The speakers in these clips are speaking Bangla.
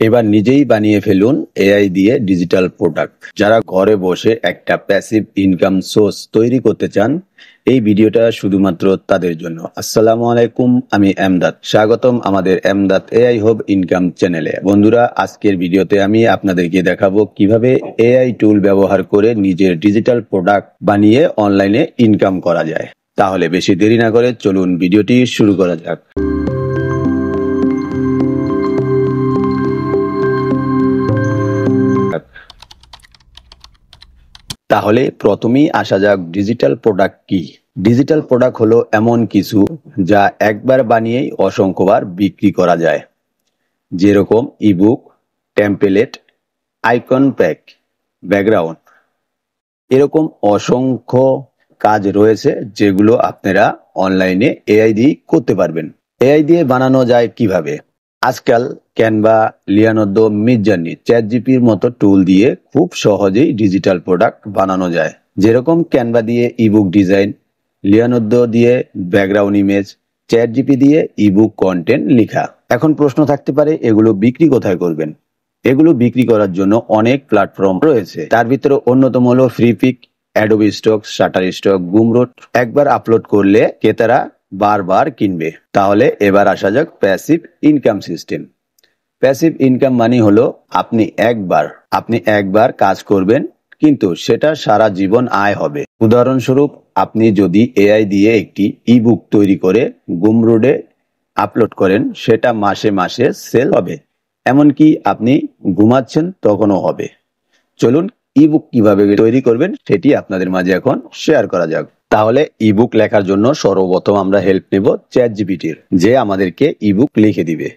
এবার নিজেই বানিয়ে ফেলুন এআই দিয়ে ডিজিটাল প্রোডাক্ট। যারা ঘরে বসে একটা প্যাসিভ ইনকাম সোর্স তৈরি করতে চান, এই ভিডিওটা শুধুমাত্র তাদের জন্য। আসসালামু আলাইকুম, আমি এমদাদ। স্বাগতম আমাদের এমদাদ এআই হব ইনকাম চ্যানেলে। বন্ধুরা, আজকের ভিডিওতে আমি আপনাদেরকে দেখাবো কিভাবে এআই টুল ব্যবহার করে নিজের ডিজিটাল প্রোডাক্ট বানিয়ে অনলাইনে ইনকাম করা যায়। তাহলে বেশি দেরি না করে চলুন ভিডিওটি শুরু করা যাক। তাহলে প্রথমেই আসা যাক ডিজিটাল প্রোডাক্ট কি। ডিজিটাল প্রোডাক্ট হলো এমন কিছু যা একবার বানিয়েই অসংখ্যবার বিক্রি করা যায়, যেরকম ebook, template, icon pack, background. এরকম অসংখ্য কাজ রয়েছে যেগুলো আপনারা অনলাইনে এআই দিয়ে করতে পারবেন। এআই দিয়ে বানানো যায় কিভাবে? আজকাল ক্যানভা, লিওনার্দো, মিডজার্নি, চ্যাটজিপিটির মতো টুল দিয়ে খুব সহজেই ডিজিটাল প্রোডাক্ট বানানো যায়। যেরকম ক্যানভা দিয়ে ইবুক ডিজাইন, লিওনার্দো দিয়ে ব্যাকগ্রাউন্ড ইমেজ, চ্যাটজিপিটি দিয়ে ইবুক কন্টেন্ট লেখা। এখন প্রশ্ন থাকতে পারে, এগুলো বিক্রি কোথায় করবেন? এগুলো বিক্রি করার জন্য অনেক প্ল্যাটফর্ম রয়েছে। তার ভিতরে অন্যতম হলো ফ্রিপিক, অ্যাডোবি স্টক, শাটারস্টক, গুমরোড। একবার আপলোড করলে ক্রেতারা বারবার কিনবে। তাহলে এবার আসা যাক passive income system. Passive income মানে হলো আপনি একবার কাজ করবেন, কিন্তু সেটা সারা জীবন আয় হবে। উদাহরণস্বরূপ, আপনি যদি এআই দিয়ে একটি ইবুক তৈরি করে গুমরোডে আপলোড করেন, সেটা মাসে মাসে সেল হবে। এমনকি আপনি ঘুমাচ্ছেন তখনও হবে। চলুন ইবুক কিভাবে তৈরি করবেন সেটি আপনাদের মাঝে এখন শেয়ার করা যাক। তাহলে ইবুক লেখার জন্য সর্বপ্রথম আমরা হেল্প নেব চ্যাটজিপিটির, যে আমাদেরকে ইবুক লিখে দিবে।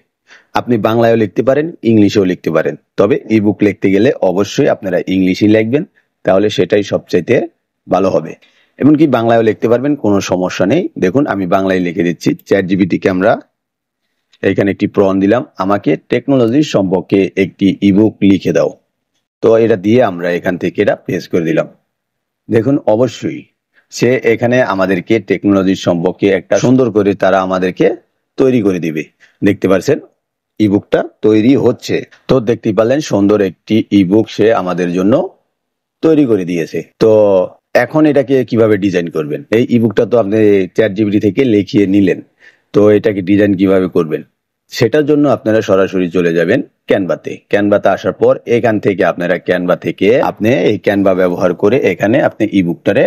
আপনি বাংলায়ও লিখতে পারেন, ইংলিশেও লিখতে পারেন, তবে ইবুক লিখতে গেলে অবশ্যই আপনারা ইংলিশই লিখবেন, তাহলে সেটাই সবচাইতে ভালো হবে। এমনকি বাংলায়ও লিখতে পারবেন, কোনো সমস্যা নেই। দেখুন আমি বাংলায় লিখে দিচ্ছি। চ্যাটজিপিটিকে আমরা এখানে একটি প্রম্পট দিলাম, আমাকে টেকনোলজি সম্পর্কে একটি ইবুক লিখে দাও। তো এটা দিয়ে আমরা এখান থেকে এটা পেস্ট করে দিলাম। দেখুন অবশ্যই সে এখানে আমাদেরকে টেকনোলজি সম্পর্কে একটা সুন্দর করে তারা আমাদেরকে তৈরি করে দিবে। দেখতে পাচ্ছেন ইবুকটা তৈরি হচ্ছে। তো দেখতে পারলেন সুন্দর একটি ইবুক সে আমাদের জন্য তৈরি করে দিয়েছে। তো এখন এটাকে কিভাবে ডিজাইন করবেন? এই ইবুকটা তো আপনি চ্যাটজিপিটি থেকে লিখিয়ে নিলেন, তো এটাকে ডিজাইন কিভাবে করবেন? সেটার জন্য আপনারা সরাসরি চলে যাবেন ক্যানভাতে। ক্যানভাতে আসার পর এখান থেকে আপনারা ক্যানভা থেকে আপনি এই ক্যানভা ব্যবহার করে এখানে আপনি ইবুকটারে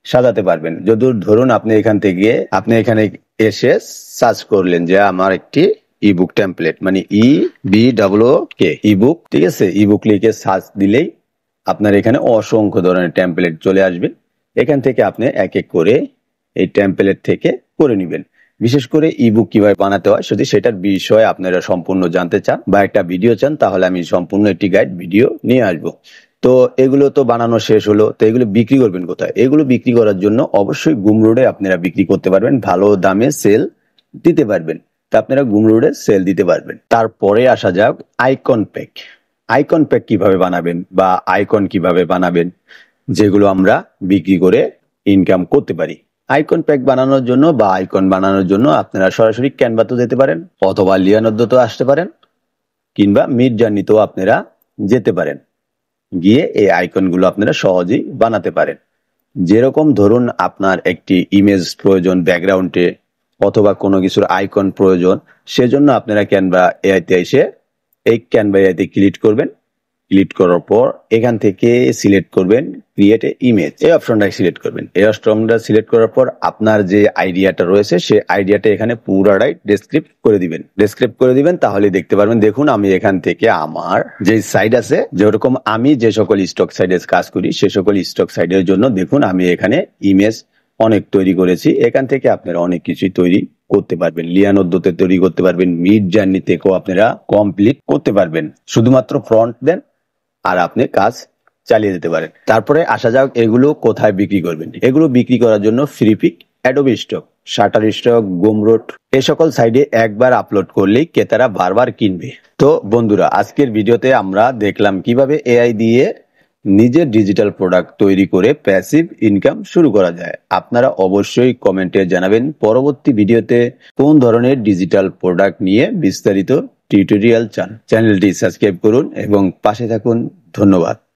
সাজাতে পারবেন। যদি ধরুন আপনি এখানে এসে সার্চ করলেন যে আমার একটি ইবুক টেমপ্লেট, মানে EBOOK ইবুক, ঠিক আছে? ইবুক লিখে সার্চ দিলেই আপনার এখানে অসংখ্য ধরনের টেমপ্লেট চলে আসবে। এখান থেকে আপনি এক এক করে এই টেমপ্লেট থেকে করে নেবেন। বিশেষ করে ইবুক কিভাবে বানাতে হয় যদি সেটার বিষয়ে আপনারা সম্পূর্ণ জানতে চান বা একটা ভিডিও চান, তাহলে আমি সম্পূর্ণ একটি গাইড ভিডিও নিয়ে আসবো। তো এগুলো তো বানানো শেষ হলো, তো এগুলো বিক্রি করবেন কোথায়? এগুলো বিক্রি করার জন্য অবশ্যই গুমরোডে আপনারা বিক্রি করতে পারবেন, ভালো দামে সেল দিতে পারবেন। তা আপনারা গুমরোডে সেল দিতে পারবেন। তারপরে আসা যাক আইকন প্যাক। আইকন প্যাক কিভাবে বানাবেন বা আইকন কিভাবে বানাবেন, যেগুলো আমরা বিক্রি করে ইনকাম করতে পারি। আইকন প্যাক বানানোর জন্য বা আইকন বানানোর জন্য আপনারা সরাসরি ক্যানভাতে যেতে পারেন, অথবা লিওনার্দোতেও আসতে পারেন, কিংবা মিডজার্নিতেও আপনারা যেতে পারেন। গিয়ে এই আইকনগুলো আপনারা সহজেই বানাতে পারেন। যেরকম ধরুন আপনার একটি ইমেজ প্রয়োজন ব্যাকগ্রাউন্ডে, অথবা কোনো কিছুর আইকন প্রয়োজন, সেজন্য আপনারা ক্যানভা এআইতে এসে এই ক্যানভা এআইতে ক্লিক করবেন। ক্লিক করার পর এখান থেকে সিলেক্ট করবেন ক্রিয়েট এ ইমেজ, এই অপশনটা সিলেক্ট করবেন। এই অপশনটা সিলেক্ট করার পর আপনার যে আইডিয়াটা রয়েছে সেই আইডিয়াটা এখানে পুরাটাই ডেসক্রিপ্ট করে দিবেন। তাহলে দেখতে পারবেন। দেখুন আমি এখান থেকে আমার যে সাইট আছে, যেরকম আমি যে সকল স্টক সাইটে কাজ করি সে সকল স্টক সাইটের জন্য দেখুন আমি এখানে ইমেজ অনেক তৈরি করেছি। এখান থেকে আপনারা অনেক কিছুই তৈরি করতে পারবেন। লিওনার্দোতে তৈরি করতে পারবেন, মিডজার্নি থেকেও আপনারা কমপ্লিট করতে পারবেন। শুধুমাত্র ফ্রন্ট দেন আর আপনি কাজ চালিয়ে যেতে পারেন। তারপরে আসা যাক এগুলো কোথায় বিক্রি করবেন। এগুলো বিক্রি করার জন্য ফ্রিপিক, অ্যাডোবি স্টক, শাটারস্টক, গুমরোড এই সকল সাইডে একবার আপলোড করলেই ক্রেতারা বারবার কিনবে। তো বন্ধুরা, আজকের ভিডিওতে আমরা দেখলাম কিভাবে এআই দিয়ে নিজের ডিজিটাল প্রোডাক্ট তৈরি করে প্যাসিভ ইনকাম শুরু করা যায়। আপনারা অবশ্যই কমেন্টে জানাবেন পরবর্তী ভিডিওতে কোন ধরনের ডিজিটাল প্রোডাক্ট নিয়ে বিস্তারিত টিউটোরিয়াল চান চ্যানেলটি সাবস্ক্রাইব করুন এবং পাশে থাকুন। ধন্যবাদ।